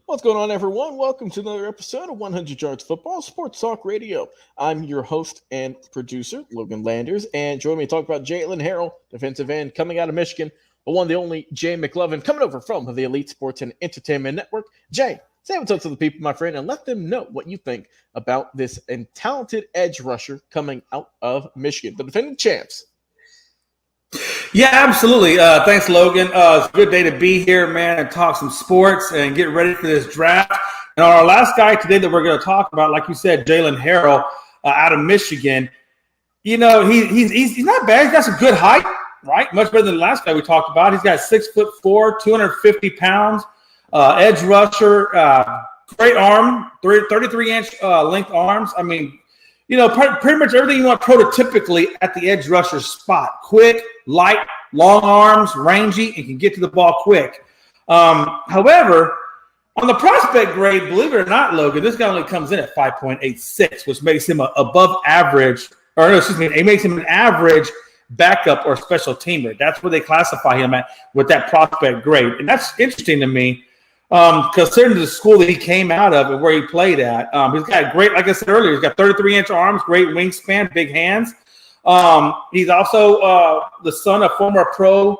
What's going on, everyone? Welcome to another episode of 100 Yards Football Sports Talk Radio. I'm your host and producer, Logan Landers, and join me to talk about Jaylen Harrell, defensive end coming out of Michigan, the one, the only Jay McMinn, coming over from the Elite Sports and Entertainment Network. Jay, say what's up to the people, my friend, and let them know what you think about this talented edge rusher coming out of Michigan, the defending champs. Yeah, absolutely. Thanks, Logan. It's a good day to be here, man, and talk some sports and get ready for this draft. And our last guy today that we're going to talk about, like you said, Jaylen Harrell out of Michigan. You know, he's not bad. He's got some good height, right? Much better than the last guy we talked about. He's got 6'4", 250 pounds, edge rusher, great arm, 33-inch length arms. I mean, you know, pretty much everything you want prototypically at the edge rusher spot. Quick, light, long arms, rangy, and can get to the ball quick. However, on the prospect grade, believe it or not, Logan, this guy only comes in at 5.86, which makes him above average, or no, excuse me, it makes him an average backup or special teamer. That's where they classify him at with that prospect grade. And that's interesting to me. Considering the school that he came out of and where he played at, he's got great, like I said earlier, he's got 33-inch arms, great wingspan, big hands. He's also the son of former pro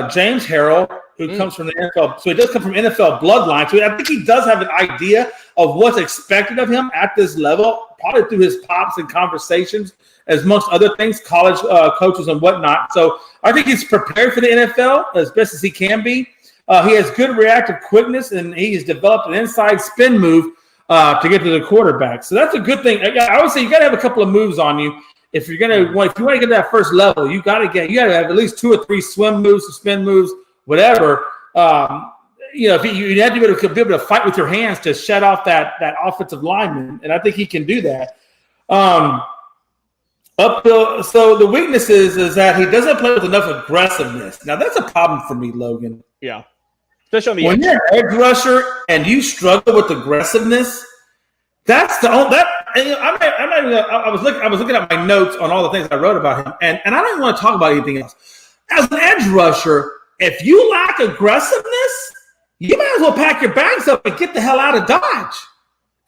James Harrell, who comes from the NFL. So he does come from NFL bloodline. So I think he does have an idea of what's expected of him at this level, probably through his pops and conversations, as amongst other things, college coaches and whatnot. So I think he's prepared for the NFL as best as he can be. He has good reactive quickness, and he's developed an inside spin move to get to the quarterback. So that's a good thing. I would say you got to have a couple of moves on you if you want to get to that first level. You got to have at least 2 or 3 swim moves, spin moves, whatever. You know, you have to be able to fight with your hands to shut off that offensive lineman, and I think he can do that. So the weakness is that he doesn't play with enough aggressiveness. Now that's a problem for me, Logan. Yeah. Especially on the when you're an edge rusher and you struggle with aggressiveness, that's the only that. And, you know, I was looking at my notes on all the things I wrote about him, and I don't even want to talk about anything else. As an edge rusher, if you lack aggressiveness, you might as well pack your bags up and get the hell out of Dodge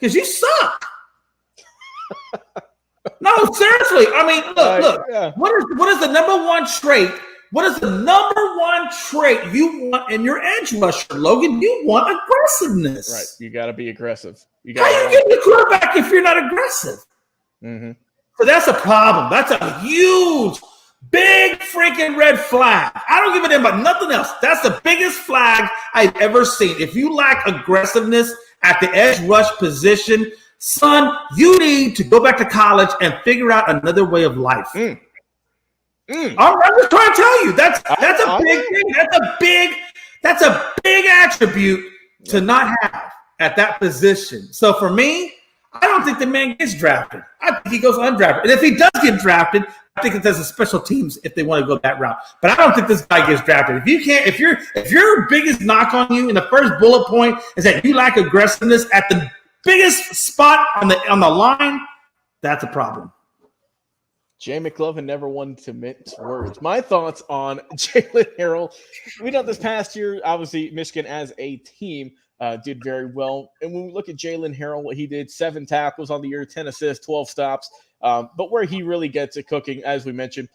because you suck. No, seriously. I mean, look. Yeah. What is the number one trait? What is the number one trait you want in your edge rusher, Logan? You want aggressiveness. Right. You got to be aggressive. How are you getting the quarterback if you're not aggressive? Mm-hmm. So that's a problem. That's a huge, big freaking red flag. I don't give a damn about nothing else. That's the biggest flag I've ever seen. If you lack aggressiveness at the edge rush position, son, you need to go back to college and figure out another way of life. I'm just trying to tell you that's a big thing. That's a big attribute to not have at that position. So for me, I don't think the man gets drafted. I think he goes undrafted. And if he does get drafted, I think it does the special teams if they want to go that route. But I don't think this guy gets drafted. If your biggest knock on you in the first bullet point is that you lack aggressiveness at the biggest spot on the line, that's a problem. Jay McMinn never wanted to mince words. My thoughts on Jaylen Harrell. We know this past year, obviously, Michigan as a team did very well. And when we look at Jaylen Harrell, what he did, 7 tackles on the year, 10 assists, 12 stops. But where he really gets it cooking, as we mentioned,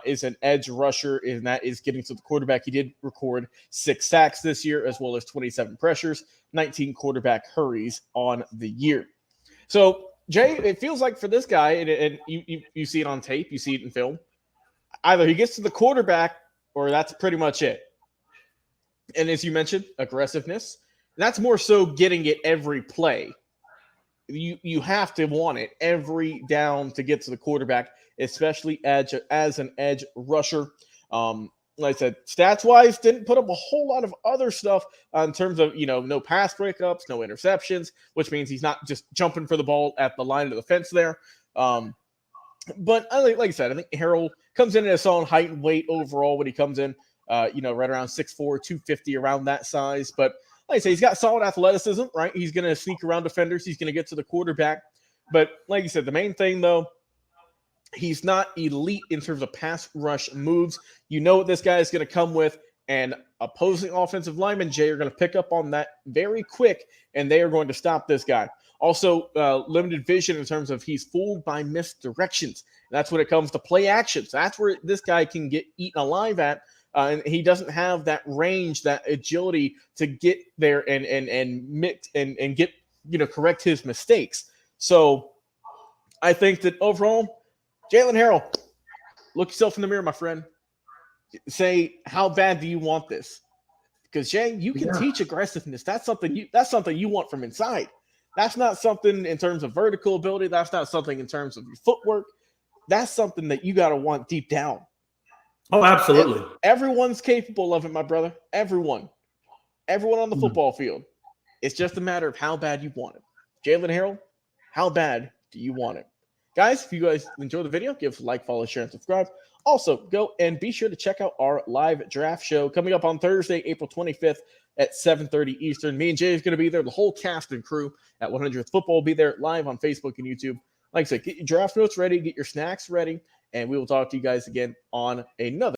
is an edge rusher, and that is getting to the quarterback. He did record 6 sacks this year, as well as 27 pressures, 19 quarterback hurries on the year. So, Jay, it feels like for this guy, and you see it on tape, you see it in film, either he gets to the quarterback or that's pretty much it. And as you mentioned, aggressiveness, that's more so getting it every play. You have to want it every down to get to the quarterback, especially as an edge rusher. Like I said, stats-wise, didn't put up a whole lot of other stuff in terms of, no pass breakups, no interceptions, which means he's not just jumping for the ball at the line of the fence there. But like I said, I think Harrell comes in at his own height and weight overall when he comes in, right around 6'4", 250, around that size. But like I say, he's got solid athleticism, right? He's going to sneak around defenders. He's going to get to the quarterback. But like you said, the main thing, though, he's not elite in terms of pass rush moves. You know what this guy is going to come with. And opposing offensive linemen, Jay, are going to pick up on that very quick, and they are going to stop this guy. Also, limited vision in terms of he's fooled by misdirections. That's when it comes to play actions. That's where this guy can get eaten alive at. And he doesn't have that range, that agility to get there and mix and get, correct his mistakes. So I think that overall, Jaylen Harrell, look yourself in the mirror, my friend. Say, how bad do you want this? Because Jay, you can teach aggressiveness. That's something you want from inside. That's not something in terms of vertical ability. That's not something in terms of your footwork. That's something that you got to want deep down. Oh, absolutely. Everyone's capable of it, my brother. Everyone on the football field. It's just a matter of how bad you want it. Jaylen Harrell, how bad do you want it? Guys, if you guys enjoy the video, give us a like, follow, share, and subscribe. Also, go and be sure to check out our live draft show coming up on Thursday, April 25th at 7:30 Eastern. Me and Jay is going to be there. The whole cast and crew at 100th Football will be there live on Facebook and YouTube. Like I said, get your draft notes ready, get your snacks ready, and we will talk to you guys again on another